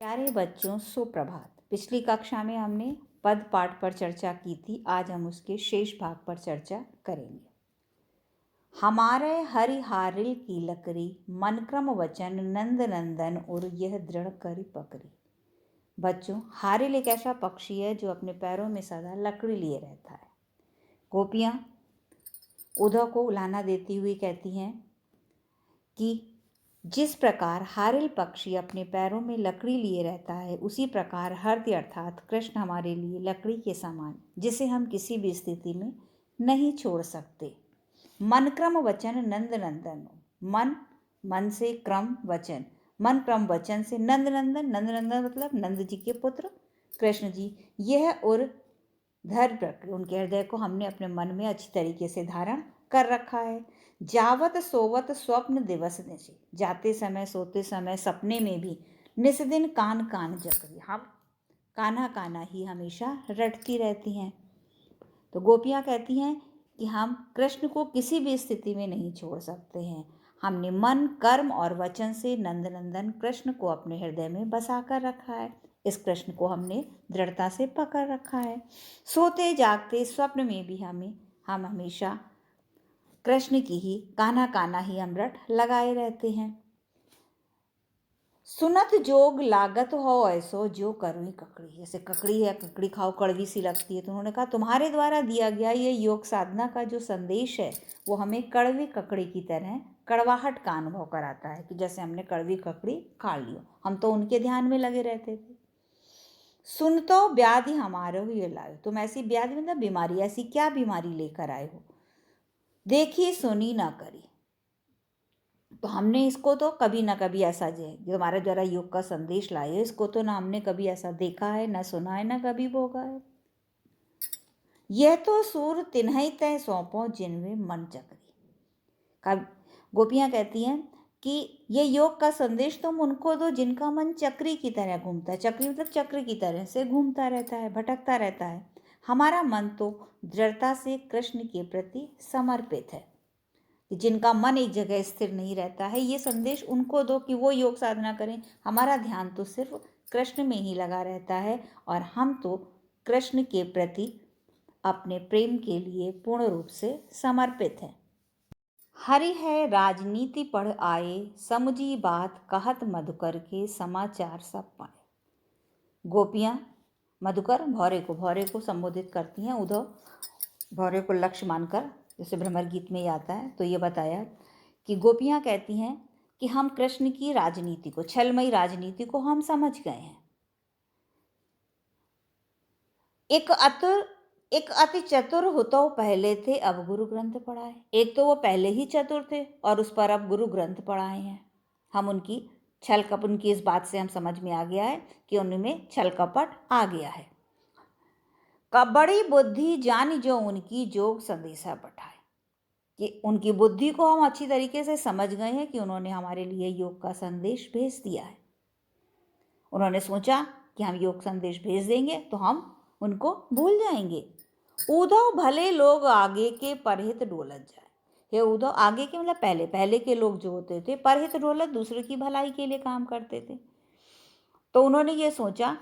प्यारे बच्चों, सुप्रभात। पिछली कक्षा में हमने पद पाठ पर चर्चा की थी। आज हम उसके शेष भाग पर चर्चा करेंगे। हमारे हरिहारिल की लकड़ी, मन क्रम वचन नंद नंदन और यह दृढ़ करी पकड़ी। बच्चों, हारिल एक ऐसा पक्षी है जो अपने पैरों में सदा लकड़ी लिए रहता है। गोपियाँ उद्धव को उलाहना देती हुई कहती हैं कि जिस प्रकार हारिल पक्षी अपने पैरों में लकड़ी लिए रहता है, उसी प्रकार हृदय अर्थात कृष्ण हमारे लिए लकड़ी के समान, जिसे हम किसी भी स्थिति में नहीं छोड़ सकते। मन क्रम वचन नंद नंदन, मन से क्रम वचन, मन क्रम वचन से नंद नंदन, नंद नंदन मतलब नंद जी के पुत्र कृष्ण जी। यह और धर रख उनके हृदय को हमने अपने मन में अच्छी तरीके से धारण कर रखा है। जावत सोवत स्वप्न दिवस निशि, जाते समय सोते समय सपने में भी निस्दिन कान कान जकरी, हम कान्हा कान्हा ही हमेशा रटती रहती हैं। तो गोपियाँ कहती हैं कि हम कृष्ण को किसी भी स्थिति में नहीं छोड़ सकते हैं। हमने मन कर्म और वचन से नंदनंदन कृष्ण को अपने हृदय में बसा कर रखा है। इस कृष्ण को हमने दृढ़ता से पकड़ रखा है। सोते जागते स्वप्न में भी हम हमेशा कृष्ण की ही कान्हा कान्हा ही अमृत लगाए रहते हैं। सुनत जोग लागत हो ऐसो जो करुई ककड़ी, जैसे ककड़ी है, ककड़ी खाओ कड़वी सी लगती है, तो उन्होंने कहा तुम्हारे द्वारा दिया गया ये योग साधना का जो संदेश है वो हमें कड़वी ककड़ी की तरह कड़वाहट का अनुभव कराता है, कि जैसे हमने कड़वी ककड़ी खा ली हो। हम तो उनके ध्यान में लगे रहते थे। सुन तो व्याधि हमारे हो ये लाए, तुम ऐसी व्याधि मतलब बीमारी, ऐसी क्या बीमारी लेकर आए हो, देखी सुनी ना करी। तो हमने इसको तो कभी ना कभी ऐसा जो हमारे द्वारा योग का संदेश लाए, इसको तो ना हमने कभी ऐसा देखा है, ना सुना है, ना कभी भोगा है। यह तो सूर तिन्हई तय सौंपो जिनमें मन चक्री। गोपियाँ कहती हैं कि ये योग का संदेश तुम उनको दो जिनका मन चक्री की तरह घूमता है। चक्री मतलब चक्र की तरह से घूमता रहता है, भटकता रहता है। हमारा मन तो दृढ़ता से कृष्ण के प्रति समर्पित है। जिनका मन एक जगह स्थिर नहीं रहता है, ये संदेश उनको दो कि वो योग साधना करें। हमारा ध्यान तो सिर्फ कृष्ण में ही लगा रहता है और हम तो कृष्ण के प्रति अपने प्रेम के लिए पूर्ण रूप से समर्पित हैं। हरि है राजनीति पढ़ आए, समझी बात कहत मधुकर के समाचार सब पाए। गोपियाँ मधुकर भौरे को संबोधित करती हैं। उद्धव भौरे को लक्ष्य मानकर, जैसे भ्रमर गीत में ही आता है, तो ये बताया कि गोपियाँ कहती हैं कि हम कृष्ण की राजनीति को, छलमयी राजनीति को हम समझ गए हैं। एक अति चतुर होतो पहले थे, अब गुरु ग्रंथ पढ़ाए। एक तो वो पहले ही चतुर थे और उस पर अब गुरु ग्रंथ पढ़ाए हैं। हम उनकी छल कपट, उनकी इस बात से हम समझ में आ गया है कि उनमें छल कपट आ गया है। बड़ी बुद्धि जानी जो उनकी जोग संदेशा पठाए, कि उनकी बुद्धि को हम अच्छी तरीके से समझ गए हैं कि उन्होंने हमारे लिए योग का संदेश भेज दिया है। उन्होंने सोचा कि हम योग संदेश भेज देंगे तो हम उनको भूल जाएंगे। उद्धव भले लोग आगे के परहित डोलत जाए। हे उद्धव, आगे के मतलब पहले के लोग जो होते थे, परहित डोलत दूसरे की भलाई के लिए काम करते थे। तो उन्होंने ये सोचा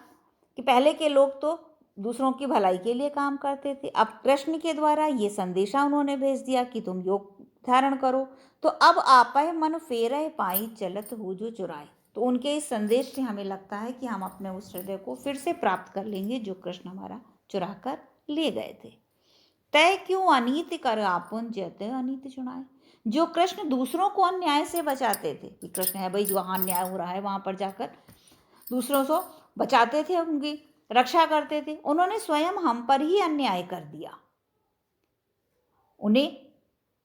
कि पहले के लोग तो दूसरों की भलाई के लिए काम करते थे, अब कृष्ण के द्वारा ये संदेशा उन्होंने भेज दिया कि तुम योग धारण करो, तो अब आपह मन फेरह पाई चलत हो जो चुराए। तो उनके इस संदेश से हमें लगता है कि हम अपने उस हृदय को फिर से प्राप्त कर लेंगे जो कृष्ण हमारा चुरा कर ले गए थे। तय क्यों अनीति कर आपुन जैते अनीति चुनाए। जो कृष्ण दूसरों को अन्याय से बचाते थे, कि कृष्ण है भाई, वहाँ अन्याय हो रहा है वहाँ पर जाकर दूसरों को बचाते थे, उनकी रक्षा करते थे, उन्होंने स्वयं हम पर ही अन्याय कर दिया। उन्हें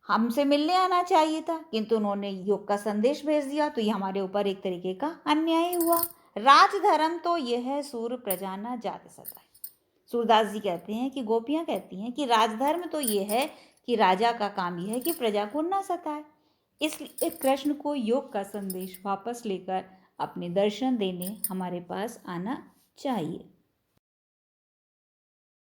हमसे मिलने आना चाहिए था, किंतु उन्होंने योग का संदेश भेज दिया, तो ये हमारे ऊपर एक तरीके का अन्याय हुआ। राजधर्म तो यह है सूर प्रजा न जात सताए। सूरदास जी कहते हैं कि गोपियाँ कहती हैं कि राजधर्म तो ये है कि राजा का काम यह है कि प्रजा को न सताए। इसलिए कृष्ण को योग का संदेश वापस लेकर अपने दर्शन देने हमारे पास आना चाहिए।